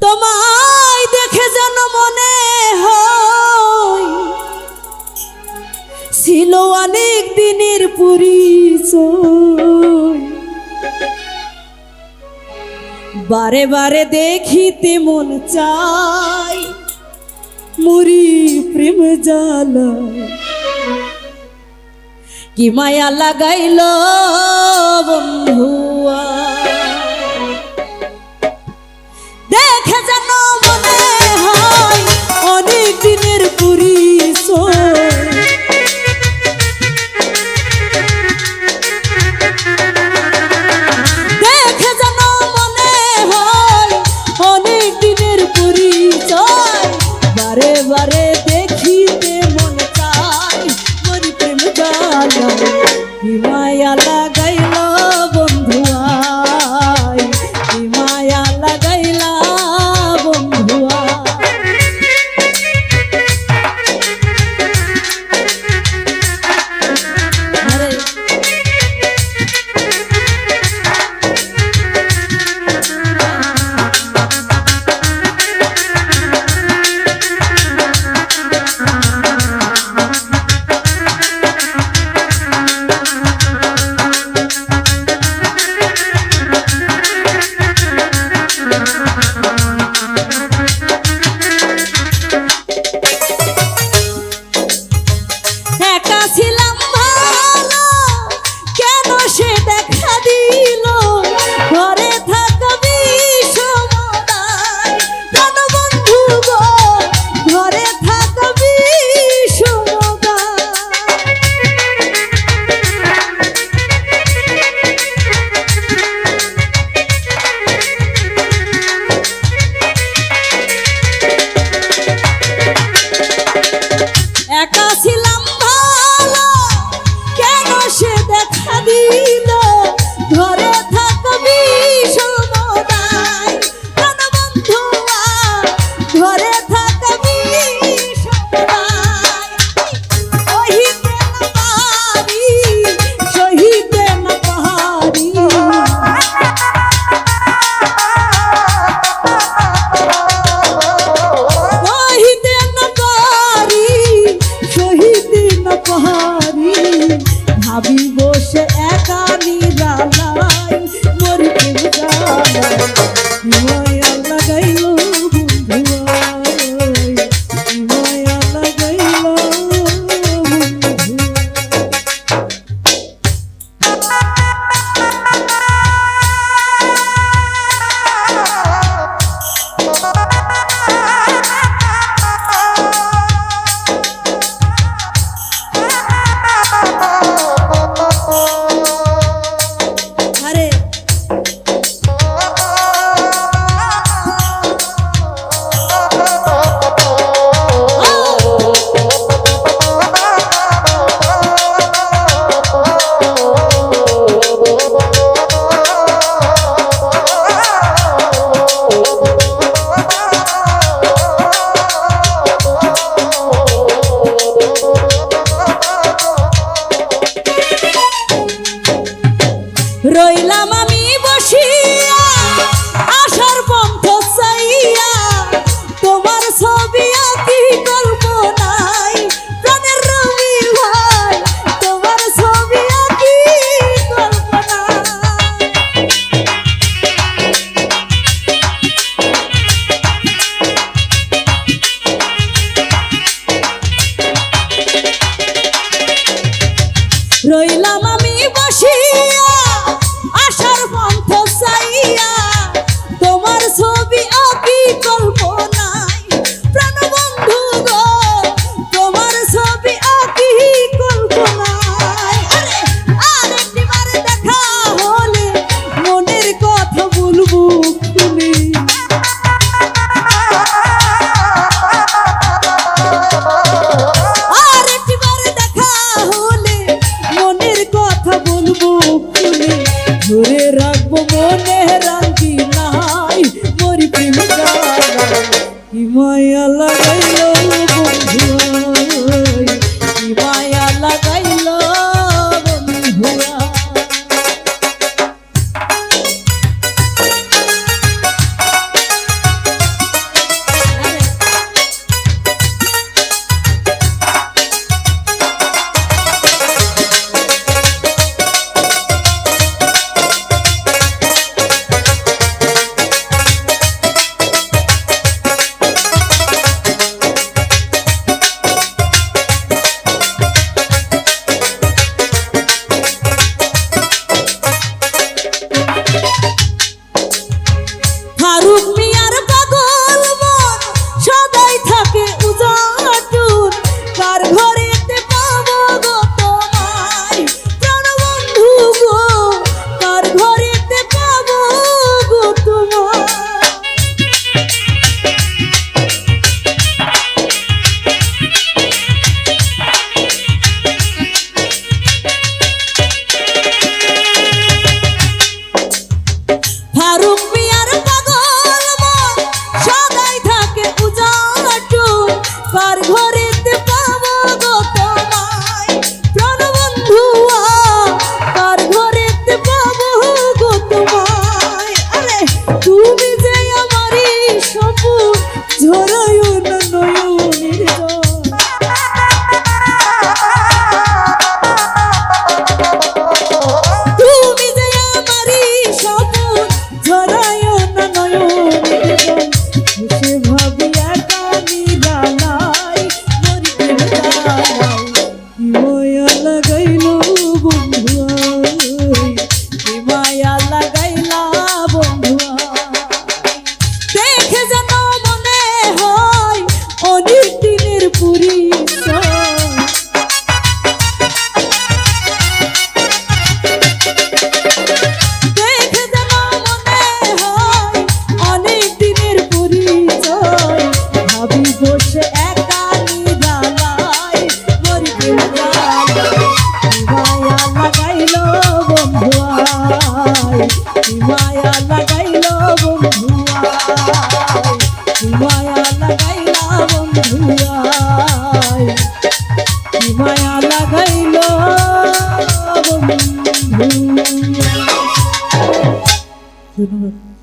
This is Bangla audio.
তোমায় দেখে যেন মনে হয় ছিল অনেক দিনের পরিচয়, বারে বারে দেখিতে মন চাই মুরি প্রেম জ্বালা, কি মায়া লাগাইল বন্ধুয়া। দেখে যেন মনে হয় অনেক দিনের পরিচয়, দেখে যেন মনে হয় অনেক দিনের পরিচয়, বারে বারে দেখিতে মন চাই মরি প্রেম জ্বালা, কি মায়া লাগাইল বন্ধুয়া, কি মায়া লাগাইলা বন্ধুয়া। একা ছিলাম ভালো কেন সে দেখা দিল, ঘরে থাকবি সমদায় প্রাণ বন্ধু গো, ঘরে থাকবি সমদায়। একা ছিলাম ভালো কেন সে দেখা দিল, ঘরে থাকবি সমদায় প্রাণ বন্ধুয়া, ঘরে থাকবি সমদায়। সহিতে না পারি, সহিতে না পারি, সহিতে না পারি, সহিতে না পারি, ভাবি বসে একা নিরালাই মরি প্রেম জ্বালা, কি মায়া লাগাইল বন্ধুয়া, কি মায়া লাগাইল বন্ধুয়া। আরে রইলাম আমি বসিয়া আশার পন্থ চাইয়া, তোমার ছবি আঁকি কল্পনায় প্রাণের রবি ভাই, তোমার ছবি আঁকি কল্পনায়। রইলাম আমি বসিয়া আশার পন্থ চাইয়া, তোমার ছবি আঁকি কল্পনায় প্রাণ বন্ধু গো, তোমার ছবি আঁকি কল্পনায়। আরেকবার দেখা হলে মনের কথা বলবো খুলে, আরেকবার দেখা হলে মনের কথা বলবো খুলে, ধরে রাখবো মনে রাখি নাই মরি প্রেম জ্বালা, কি মায়া লাগাইল বন্ধুয়া, কি মায়া লাগাইল বন্ধুয়া। কি মায়া লাগাইল বন্ধু আয়, কি মায়া লাগাইল বন্ধু আয়, কি মায়া লাগাইল বন্ধু। ধন্যবাদ।